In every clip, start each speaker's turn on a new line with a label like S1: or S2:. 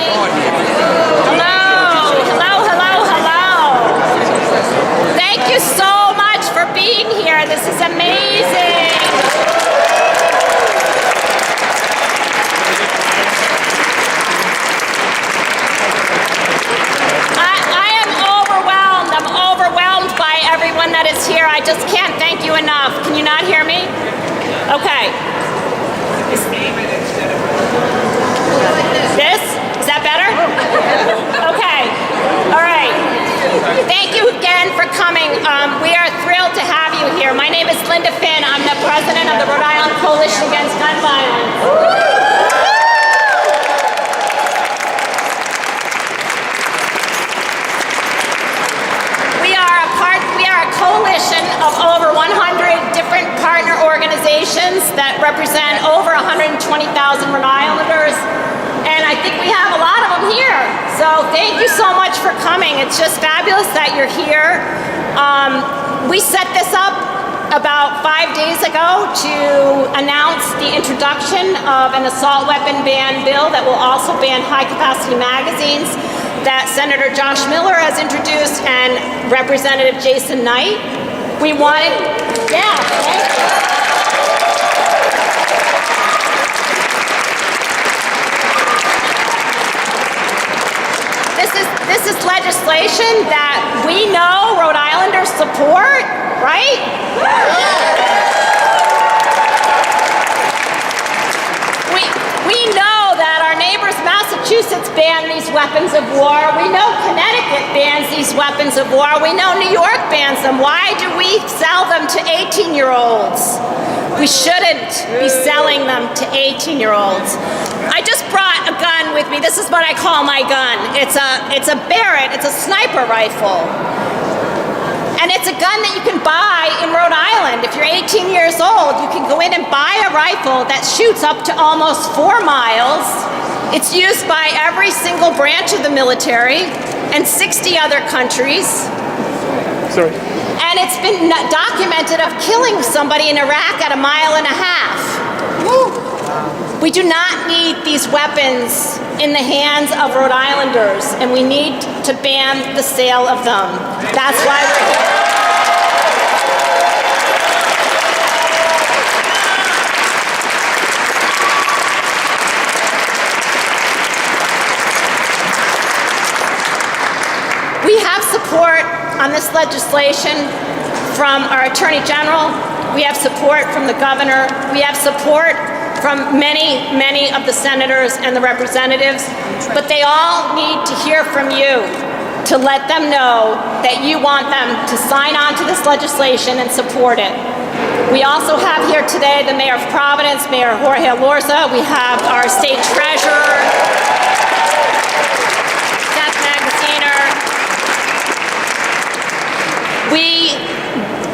S1: Hello, hello, hello, hello. Thank you so much for being here. This is amazing. I am overwhelmed. I'm overwhelmed by everyone that is here. I just can't thank you enough. Can you not hear me? Okay. This? Is that better? Okay. All right. Thank you again for coming. We are thrilled to have you here. My name is Linda Finn. I'm the president of the Rhode Island Coalition Against Gun Violence. We are a coalition of over 100 different partner organizations that represent over 120,000 Rhode Islanders. And I think we have a lot of them here. So thank you so much for coming. It's just fabulous that you're here. We set this up about 5 days ago to announce the introduction of an assault weapon ban bill that will also ban high-capacity magazines that Senator Josh Miller has introduced and Representative Jason Knight. We wanted, yeah, thank you. This is legislation that we know Rhode Islanders support, right? We know that our neighbors Massachusetts ban these weapons of war. We know Connecticut bans these weapons of war. We know New York bans them. Why do we sell them to 18-year-olds? We shouldn't be selling them to 18-year-olds. I just brought a gun with me. This is what I call my gun. It's a Barrett. It's a sniper rifle. And it's a gun that you can buy in Rhode Island. If you're 18 years old, you can go in and buy a rifle that shoots up to almost 4 miles. It's used by every single branch of the military and 60 other countries.
S2: Sorry.
S1: And it's been documented of killing somebody in Iraq at 1.5 miles. We do not need these weapons in the hands of Rhode Islanders, and we need to ban the sale of them. That's why we're here. We have support on this legislation from our Attorney General. We have support from the Governor. We have support from many of the senators and the representatives, but they all need to hear from you to let them know that you want them to sign on to this legislation and support it. We also have here today the Mayor of Providence, Mayor Jorge Elorza. We have our State Treasurer, Seth Magaziner.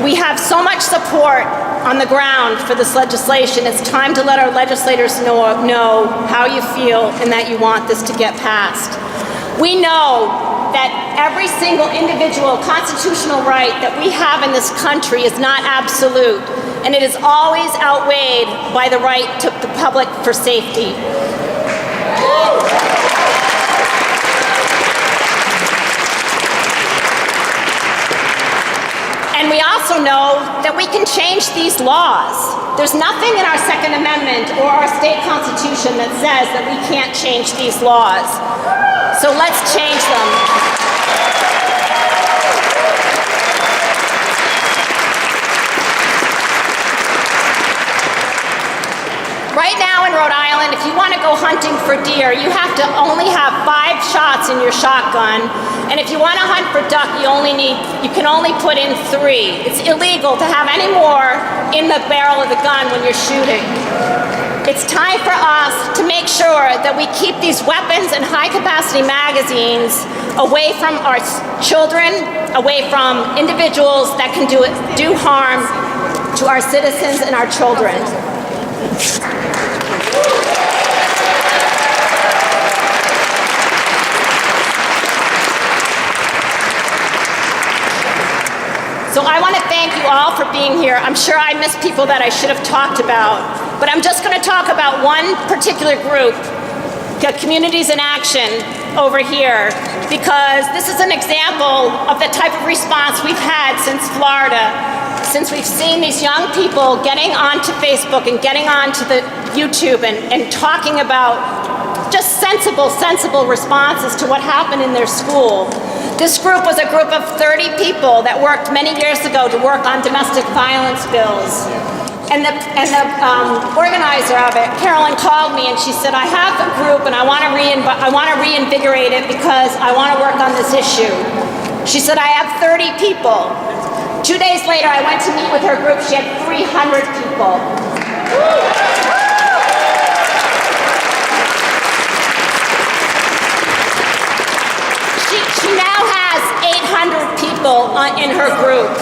S1: We have so much support on the ground for this legislation. It's time to let our legislators know how you feel and that you want this to get passed. We know that every single individual constitutional right that we have in this country is not absolute, and it is always outweighed by the right to the public for safety. And we also know that we can change these laws. There's nothing in our Second Amendment or our state constitution that says that we can't change these laws. So let's change them. Right now in Rhode Island, if you want to go hunting for deer, you have to only have 5 shots in your shotgun. And if you want to hunt for duck, you can only put in 3. It's illegal to have any more in the barrel of the gun when you're shooting. It's time for us to make sure that we keep these weapons and high-capacity magazines away from our children, away from individuals that can do harm to our citizens and our children. So I want to thank you all for being here. I'm sure I missed people that I should have talked about, but I'm just going to talk about one particular group Communities in Action over here, because this is an example of the type of response we've had since Florida, since we've seen these young people getting onto Facebook and getting onto the YouTube and talking about just sensible responses to what happened in their school. This group was a group of 30 people that worked many years ago to work on domestic violence bills. And the organizer of it, Carolyn, called me and she said, I have a group and I want to reinvigorate it because I want to work on this issue. She said, I have 30 people. 2 days later, I went to meet with her group. She had 300 people. She now has 800 people in her group.